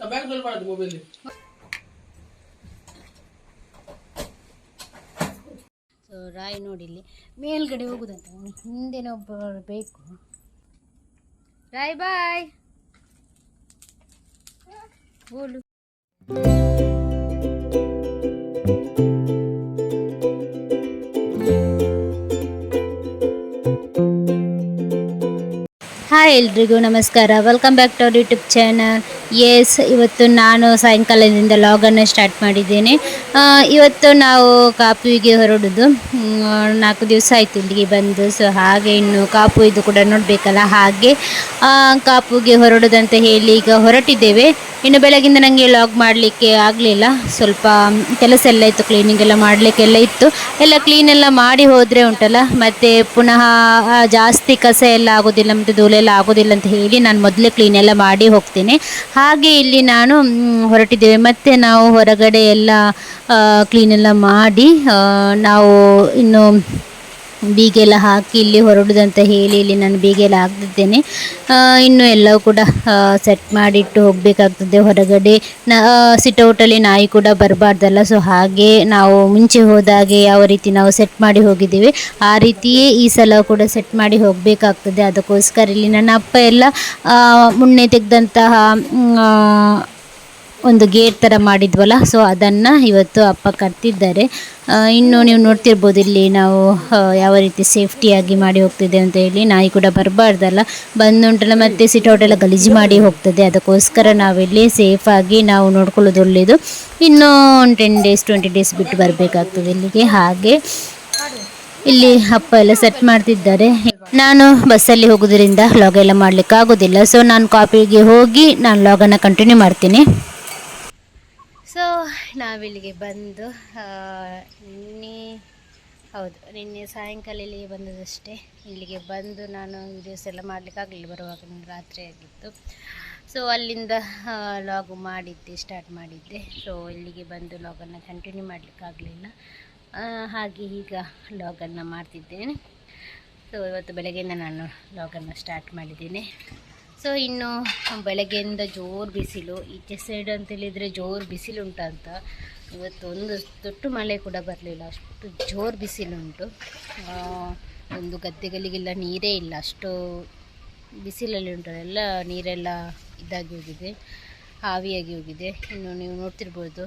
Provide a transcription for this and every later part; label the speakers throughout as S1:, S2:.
S1: So Roy ನೋಡಿ ಇಲ್ಲಿ ಮೇಲ್ಗಡೆ ಹೋಗುದಂತ ಹಿಂದೆನೇ ಒಬ್ಬರು ಬೇಕು. ರಾಯ್ ಬಾಯ್ ಬೋಲು. ಹಾಯ್ ಎಲ್ರಿಗೂ ನಮಸ್ಕಾರ, welcome back to our YouTube channel. ಇವತ್ತು ನಾನು ಸಾಯಂಕಾಲದಿಂದ ಲಾಗನ್ನು ಸ್ಟಾರ್ಟ್ ಮಾಡಿದ್ದೇನೆ. ಇವತ್ತು ನಾವು ಕಾಪುವಿಗೆ ಹೊರಡೋದು. 4 ದಿವಸ ಆಯಿತು ಇಲ್ಲಿಗೆ ಬಂದು. ಸೊ ಹಾಗೆ ಇನ್ನು ಕಾಪು ಇದು ಕೂಡ ನೋಡಬೇಕಲ್ಲ, ಹಾಗೆ ಕಾಪುಗೆ ಹೊರಡೋದಂತ ಹೇಳಿ ಈಗ ಹೊರಟಿದ್ದೇವೆ. ಇನ್ನು ಬೆಳಗಿಂದ ನನಗೆ ಲಾಗ್ ಮಾಡಲಿಕ್ಕೆ ಆಗಲಿಲ್ಲ, ಸ್ವಲ್ಪ ಕೆಲಸ ಎಲ್ಲ ಇತ್ತು, ಕ್ಲೀನಿಂಗ್ ಎಲ್ಲ ಮಾಡಲಿಕ್ಕೆಲ್ಲ ಇತ್ತು. ಎಲ್ಲ ಕ್ಲೀನೆಲ್ಲ ಮಾಡಿ ಹೋದರೆ ಉಂಟಲ್ಲ ಮತ್ತು ಪುನಃ ಜಾಸ್ತಿ ಕಸ ಎಲ್ಲ ಆಗೋದಿಲ್ಲ ಮತ್ತು ಧೂಳೆಲ್ಲ ಆಗೋದಿಲ್ಲ ಅಂತ ಹೇಳಿ ನಾನು ಮೊದಲೇ ಕ್ಲೀನೆಲ್ಲ ಮಾಡಿ ಹೋಗ್ತೇನೆ. ಹಾಗೆ ಇಲ್ಲಿ ನಾನು ಹೊರಟಿದ್ದೇವೆ. ಮತ್ತು ನಾವು ಹೊರಗಡೆ ಎಲ್ಲ ಕ್ಲೀನೆಲ್ಲ ಮಾಡಿ ನಾವು ಇನ್ನು ಬೀಗೆಲ್ಲ ಹಾಕಿ ಇಲ್ಲಿ ಹೊರಡುದಂತ ಹೇಳಿ ಇಲ್ಲಿ ನಾನು ಬೀಗೆಲ್ಲ ಹಾಕ್ತಿದ್ದೇನೆ. ಇನ್ನು ಎಲ್ಲವೂ ಕೂಡ ಸೆಟ್ ಮಾಡಿಟ್ಟು ಹೋಗಬೇಕಾಗ್ತದೆ ಹೊರಗಡೆ. ಸಿಟೌಟಲ್ಲಿ ನಾಯಿ ಕೂಡ ಬರಬಾರ್ದಲ್ಲ. ಸೊ ಹಾಗೆ ನಾವು ಮುಂಚೆ ಹೋದಾಗೆ ಯಾವ ರೀತಿ ನಾವು ಸೆಟ್ ಮಾಡಿ ಹೋಗಿದ್ದೀವಿ ಆ ರೀತಿಯೇ ಈ ಸಲ ಕೂಡ ಸೆಟ್ ಮಾಡಿ ಹೋಗಬೇಕಾಗ್ತದೆ. ಅದಕ್ಕೋಸ್ಕರ ಇಲ್ಲಿ ನನ್ನ ಅಪ್ಪ ಎಲ್ಲ ಮುನ್ನೆ ತೆಗೆದಂತಹ ಒಂದು ಗೇಟ್ ಥರ ಮಾಡಿದ್ವಲ್ಲ, ಸೊ ಅದನ್ನು ಇವತ್ತು ಅಪ್ಪ ಕಟ್ತಿದ್ದಾರೆ. ಇನ್ನು ನೀವು ನೋಡ್ತಿರ್ಬೋದು ಇಲ್ಲಿ ನಾವು ಯಾವ ರೀತಿ ಸೇಫ್ಟಿಯಾಗಿ ಮಾಡಿ ಹೋಗ್ತಿದ್ದೇವೆ ಅಂತ ಹೇಳಿ. ನಾಯಿ ಕೂಡ ಬರಬಾರ್ದಲ್ಲ, ಬಂದುಂಟಲ್ಲ ಮತ್ತು ಸಿಟೌಟೆಲ್ಲ ಗಲೀಜು ಮಾಡಿ ಹೋಗ್ತದೆ. ಅದಕ್ಕೋಸ್ಕರ ನಾವಿಲ್ಲಿ ಸೇಫಾಗಿ ನಾವು ನೋಡ್ಕೊಳ್ಳೋದು ಒಳ್ಳೆಯದು. ಇನ್ನೂ 10 ಡೇಸ್ 20 ಡೇಸ್ ಬಿಟ್ಟು ಬರಬೇಕಾಗ್ತದೆ ಇಲ್ಲಿಗೆ. ಹಾಗೆ ಇಲ್ಲಿ ಅಪ್ಪ ಎಲ್ಲ ಸೆಟ್ ಮಾಡ್ತಿದ್ದಾರೆ. ನಾನು ಬಸ್ಸಲ್ಲಿ ಹೋಗೋದ್ರಿಂದ ಲಾಗ್ ಎಲ್ಲ ಮಾಡಲಿಕ್ಕೆ ಆಗೋದಿಲ್ಲ. ಸೊ ನಾನು ಕಾಪಿಗೆ ಹೋಗಿ ನಾನು ಲಾಗನ್ನು ಕಂಟಿನ್ಯೂ ಮಾಡ್ತೀನಿ. ಸೊ ನಾವಿಲ್ಲಿಗೆ ಬಂದು ನಿನ್ನೆ ಸಾಯಂಕಾಲ ಇಲ್ಲಿಗೆ ಬಂದದಷ್ಟೇ. ಇಲ್ಲಿಗೆ ಬಂದು ನಾನು ವೀಡಿಯೋಸ್ ಎಲ್ಲ ಮಾಡಲಿಕ್ಕೆ ಆಗಲಿಲ್ಲ, ಬರುವಾಗ ರಾತ್ರಿ ಆಗಿತ್ತು. ಸೊ ಅಲ್ಲಿಂದ ಲಾಗು ಸ್ಟಾರ್ಟ್ ಮಾಡಿದ್ದೆ. ಸೊ ಇಲ್ಲಿಗೆ ಬಂದು ಲಾಗನ್ನು ಕಂಟಿನ್ಯೂ ಮಾಡಲಿಕ್ಕಾಗಲಿಲ್ಲ. ಹಾಗೆ ಈಗ ಲಾಗನ್ನು ಮಾಡ್ತಿದ್ದೇನೆ. ಸೊ ಇವತ್ತು ಬೆಳಗ್ಗೆಯಿಂದ ನಾನು ಲಾಗನ್ನು ಸ್ಟಾರ್ಟ್ ಮಾಡಿದ್ದೇನೆ. ಸೊ ಇನ್ನು ಬೆಳಗ್ಗೆಯಿಂದ ಜೋರು ಬಿಸಿಲು, ಈಚೆ ಸೈಡ್ ಅಂತೇಳಿದರೆ ಜೋರು ಬಿಸಿಲುಂಟಂತ. ಇವತ್ತು ಒಂದು ತೊಟ್ಟು ಮಳೆ ಕೂಡ ಬರಲಿಲ್ಲ, ಅಷ್ಟು ಜೋರು ಬಿಸಿಲುಂಟು. ಒಂದು ಗದ್ದೆಗಳಿಗೆಲ್ಲ ನೀರೇ ಇಲ್ಲ, ಅಷ್ಟು ಬಿಸಿಲಲ್ಲಿ ಉಂಟು. ಎಲ್ಲ ನೀರೆಲ್ಲ ಇದಾಗಿ ಹೋಗಿದೆ, ಆವಿಯಾಗಿ ಹೋಗಿದೆ. ಇನ್ನು ನೀವು ನೋಡ್ತಿರ್ಬೋದು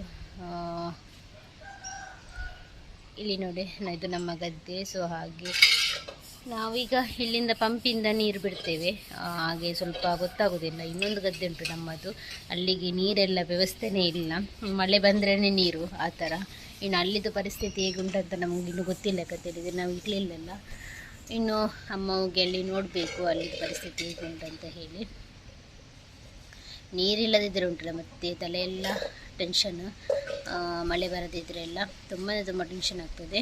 S1: ಇಲ್ಲಿ ನೋಡಿ, ಇದು ನಮ್ಮ ಗದ್ದೆ. ಸೊ ಹಾಗೆ ನಾವೀಗ ಇಲ್ಲಿಂದ ಪಂಪಿಂದ ನೀರು ಬಿಡ್ತೇವೆ. ಹಾಗೆ ಸ್ವಲ್ಪ ಗೊತ್ತಾಗೋದಿಲ್ಲ. ಇನ್ನೊಂದು ಗದ್ದೆ ಉಂಟು ನಮ್ಮದು, ಅಲ್ಲಿಗೆ ನೀರೆಲ್ಲ ವ್ಯವಸ್ಥೆನೇ ಇಲ್ಲ, ಮಳೆ ಬಂದ್ರೇ ನೀರು ಆ ಥರ. ಇನ್ನು ಅಲ್ಲಿದ್ದು ಪರಿಸ್ಥಿತಿ ಹೇಗುಂಟಂತ ನಮಗೆ ಇನ್ನೂ ಗೊತ್ತಿಲ್ಲ, ಯಾಕಂತೇಳಿದರೆ ನಾವು ಇರಲಿಲ್ಲಲ್ಲ. ಇನ್ನು ಅಮ್ಮಗೆ ಅಲ್ಲಿ ನೋಡಬೇಕು ಅಲ್ಲಿದ್ದು ಪರಿಸ್ಥಿತಿ ಹೇಗುಂಟಂತ ಹೇಳಿ. ನೀರಿಲ್ಲದಿದ್ದರೆ ಉಂಟಲ್ಲ ಮತ್ತೆ ತಲೆಯೆಲ್ಲ ಟೆನ್ಷನ್. ಮಳೆ ಬರದಿದ್ದರೆ ಎಲ್ಲ ತುಂಬ ಟೆನ್ಷನ್ ಆಗ್ತದೆ.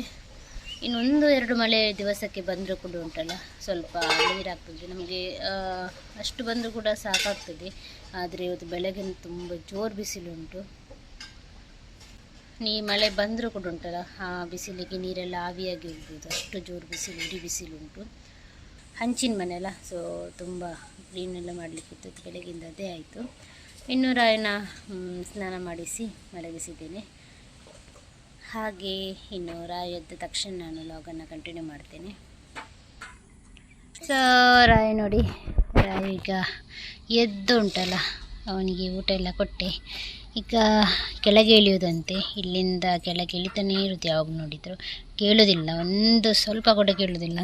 S1: ಇನ್ನೊಂದು 2 ಮಳೆ ದಿವಸಕ್ಕೆ ಬಂದರೂ ಕೂಡ ಉಂಟಲ್ಲ ಸ್ವಲ್ಪ ನೀರಾಗ್ತದೆ ನಮಗೆ. ಅಷ್ಟು ಬಂದರೂ ಕೂಡ ಸಾಕಾಗ್ತದೆ. ಆದರೆ ಇವತ್ತು ಬೆಳಗ್ಗೆ ತುಂಬ ಜೋರು ಬಿಸಿಲುಂಟು. ಮಳೆ ಬಂದರೂ ಕೂಡ ಉಂಟಲ್ಲ, ಆ ಬಿಸಿಲಿಗೆ ನೀರೆಲ್ಲ ಆವಿಯಾಗಿ ಹೋಗ್ಬೋದು, ಅಷ್ಟು ಜೋರು ಬಿಸಿಲು, ಉರಿ ಬಿಸಿಲುಂಟು. ಹಂಚಿನ ಮನೆ ಅಲ್ಲ, ಸೊ ತುಂಬ ಕ್ಲೀನೆಲ್ಲ ಮಾಡಲಿಕ್ಕಿತ್ತು. ಬೆಳಗ್ಗಿಂದ ಅದೇ ಆಯಿತು. ಇನ್ನು ರಾಯನ ಸ್ನಾನ ಮಾಡಿಸಿ ಮಲಗಿಸಿದ್ದೇನೆ. ಹಾಗೆ ಇನ್ನು ರಾಯ ಎದ್ದ ತಕ್ಷಣ ನಾನು ಲಾಗನ್ನು ಕಂಟಿನ್ಯೂ ಮಾಡ್ತೇನೆ. ಸೊ ರಾಯ ನೋಡಿ, ರಾಯ ಈಗ ಎದ್ದು ಉಂಟಲ್ಲ, ಅವನಿಗೆ ಊಟ ಎಲ್ಲ ಕೊಟ್ಟೆ. ಈಗ ಕೆಳಗೆ ಇಳಿಯೋದಂತೆ. ಇಲ್ಲಿಂದ ಕೆಳಗೆ ಇಳಿತಾನೇ ಇರುತ್ತೆ, ಯಾವಾಗ ನೋಡಿದ್ರು ಕೇಳೋದಿಲ್ಲ, ಒಂದು ಸ್ವಲ್ಪ ಕೂಡ ಕೇಳೋದಿಲ್ಲ.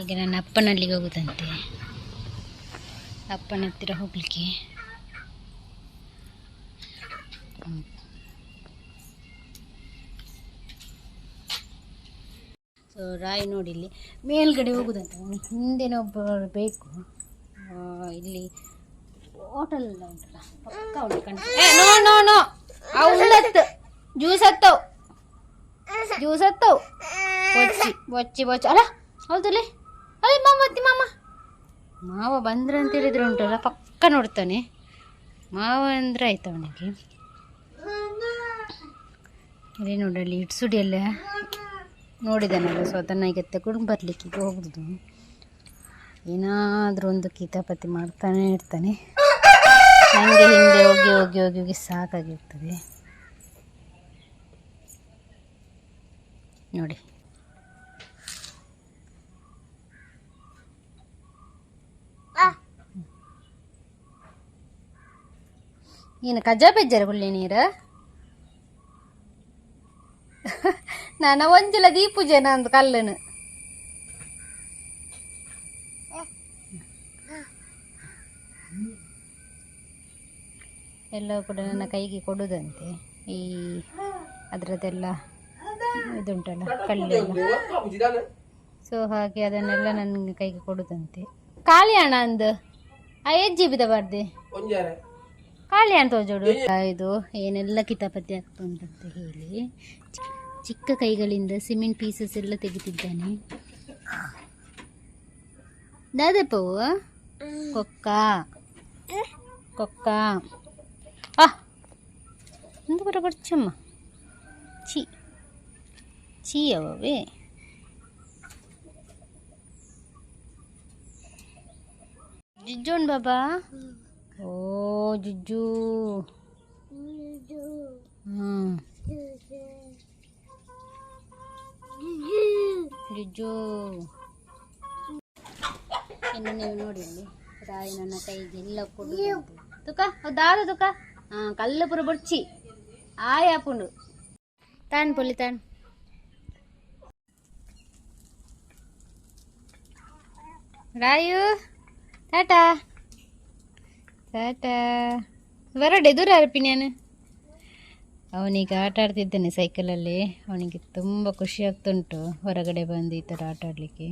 S1: ಈಗ ನನ್ನ ಅಪ್ಪನಲ್ಲಿಗೆ ಹೋಗುದಂತೆ, ಅಪ್ಪನ ಹತ್ತಿರ ಹೋಗಲಿಕ್ಕೆ. ಸೊ ರಾಯ್ ನೋಡಿ ಇಲ್ಲಿ ಮೇಲ್ಗಡೆ ಹೋಗುದಂತೆ, ಹಿಂದೆನೇ ಒಬ್ಬರು ಬೇಕು. ಇಲ್ಲಿ ಹೋಟೆಲ್ ಎಲ್ಲ ಉಂಟಲ್ಲ, ಪಕ್ಕ ಉಂಟು ಕಣ್ಣ. ಜ್ಯೂಸ್ ಹತ್ತವು ಬೊಚ್ಚಿ ಅಲ್ಲ ಹೌದಲ್ಲೇ. ಅದೇ ಮಾವ ಬಂದ್ರೆ ಅಂತ ಹೇಳಿದ್ರೆ ಉಂಟಲ್ಲ ಪಕ್ಕ ನೋಡ್ತಾನೆ. ಮಾವ ಅಂದರೆ ಆಯ್ತು ಅವನಿಗೆ. ಇಲ್ಲಿ ನೋಡಲ್ಲಿ ಇಟ್ಸುಡಿ ಎಲ್ಲ ನೋಡಿದ್ದಾನಲ್ಲ, ಸೊ ಅದನ್ನು ಈಗ ತಗೊಂಡು ಬರಲಿಕ್ಕೆ ಹೋಗುದು. ಏನಾದರೂ ಒಂದು ಕಿತಾಪತಿ ಮಾಡ್ತಾನೆ ಇರ್ತಾನೆ. ನನಗೆ ಹಿಂದೆ ಹೋಗಿ ಹೋಗಿ ಹೋಗಿ ಹೋಗಿ ಸಾಕಾಗಿರ್ತದೆ ನೋಡಿ. ಏನು ಕಜ್ಜಾ ಬೆಜ್ಜರ ಹುಳ್ಳಿ ನೀರು ನಾನು ಒಂಜಲ ದೀಪೂಜೆನ ಅಂದ ಕಲ್ಲನು ಎಲ್ಲ ಕೂಡ ನನ್ನ ಕೈಗೆ ಕೊಡುದಂತೆ. ಈ ಅದರದ್ದೆಲ್ಲ ಇದುಂಟಲ್ಲ ಕಲ್ಲೆಲ್ಲ, ಸೊ ಹಾಗೆ ಅದನ್ನೆಲ್ಲ ನನ್ನ ಕೈಗೆ ಕೊಡುದಂತೆ. ಖಾಲಿ ಹಣ ಅಂದು ಆ ಎಜ್ಜಿ ಬಿದಬಾರ್ದೆ ಖಾಲಿ ಅಂತ ತೋಜೋಡು. ಇದು ಏನೆಲ್ಲ ಕಿತಾಪತಿ ಆಗ್ತಾ ಉಂಟಂತ ಹೇಳಿ ಚಿಕ್ಕ ಕೈಗಳಿಂದ ಸಿಮೆಂಟ್ ಪೀಸಸ್ ಎಲ್ಲ ತೆಗಿತಿದ್ದಾನೆ. ದಾದಪ್ಪವು ಕೊಕ್ಕ ಕೊಕ್ಕ ಒಂದು ಬರ ಬರ್ಚಮ್ಮ ಚೀ ಚೀ ಅವೇ ಜಿಜ್ಜೋಣ್ ಬಾಬಾ. ಓ ಜುಜ್ಜು ಜುಜ್ಜು. ಇನ್ನು ನೀವು ನೋಡಿ ಇಲ್ಲಿ ರಾಯಿ ನನ್ನ ಕೈಗೆ ಎಲ್ಲ ಕೊಡು ತುಕ ದಾದ ತುಕ ಕಲ್ಲ ಪುರ ಬೊಡ್ಚಿ ಆಯಾಪುಂಡು ತಾನ್ ಪೊಲಿ ತಾನ್ ರಾಯು ಟಾಟಾ ಟಾಟಾ ಬರಡೆ ದೂರ ಅರ್ಪಿನ್ಯಾನು. ಅವನಿಗೆ ಆಟ ಆಡ್ತಿದ್ದಾನೆ ಸೈಕಲಲ್ಲಿ. ಅವನಿಗೆ ತುಂಬ ಖುಷಿ ಆಗ್ತುಂಟು ಹೊರಗಡೆ ಬಂದು ಈ ಥರ ಆಟ ಆಡಲಿಕ್ಕೆ.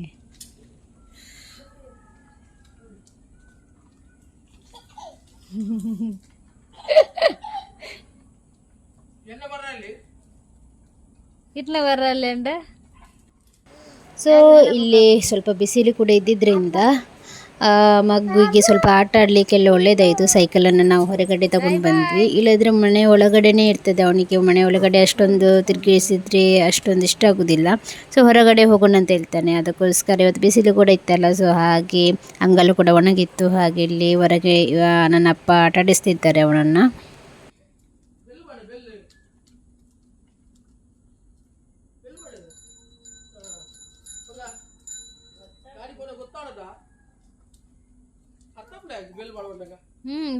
S1: ಇಟ್ಲ ಬರಲ್ಲಿ ಅಂಡ. ಸೊ ಇಲ್ಲಿ ಸ್ವಲ್ಪ ಬಿಸಿಲು ಕೂಡ ಇದ್ದಿದ್ದರಿಂದ ಮಗುವಿಗೆ ಸ್ವಲ್ಪ ಆಟ ಆಡಲಿಕ್ಕೆಲ್ಲ ಒಳ್ಳೆಯದಾಯಿತು. ಸೈಕಲನ್ನು ನಾವು ಹೊರಗಡೆ ತಗೊಂಡು ಬಂದ್ವಿ. ಇಲ್ಲದ್ರೆ ಮನೆ ಒಳಗಡೆನೇ ಇರ್ತದೆ. ಅವನಿಗೆ ಮನೆ ಒಳಗಡೆ ಅಷ್ಟೊಂದು ತಿರುಗಿಸಿದ್ರೆ ಅಷ್ಟೊಂದು ಇಷ್ಟ ಆಗೋದಿಲ್ಲ. ಸೊ ಹೊರಗಡೆ ಹೋಗೋಣ ಅಂತ ಹೇಳ್ತಾನೆ. ಅದಕ್ಕೋಸ್ಕರ ಇವತ್ತು ಬಿಸಿಲು ಕೂಡ ಇತ್ತಲ್ಲ, ಸೊ ಹಾಗೆ ಅಂಗಲು ಕೂಡ ಒಣಗಿತ್ತು. ಹಾಗೆ ಇಲ್ಲಿ ಹೊರಗೆ ನನ್ನ ಅಪ್ಪ ಆಟ ಆಡಿಸ್ತಿದ್ದಾರೆ ಅವನನ್ನು.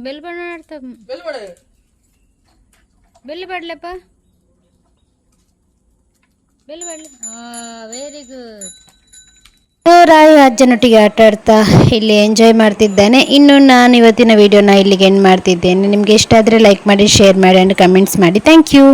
S1: ಬೆಲ್ ಬಣ್ಣ ಬೆಲ್ ಬಡ್ಲಪ್ಪ ಬೆಲ್ ಬಡ್ಲಿ. Very good. ರಾಯು ಅಜ್ಜನೊಟ್ಟಿಗೆ ಆಟ ಆಡ್ತಾ ಇಲ್ಲಿ ಎಂಜಾಯ್ ಮಾಡ್ತಿದ್ದಾನೆ. ಇನ್ನು ನಾನು ಇವತ್ತಿನ ವಿಡಿಯೋನ ಇಲ್ಲಿಗೆ ಎಂಡ್ ಮಾಡ್ತಿದ್ದೇನೆ. ನಿಮಗೆ ಇಷ್ಟ ಆದರೆ ಲೈಕ್ ಮಾಡಿ, ಶೇರ್ ಮಾಡಿ ಆ್ಯಂಡ್ ಕಮೆಂಟ್ಸ್ ಮಾಡಿ. Thank you.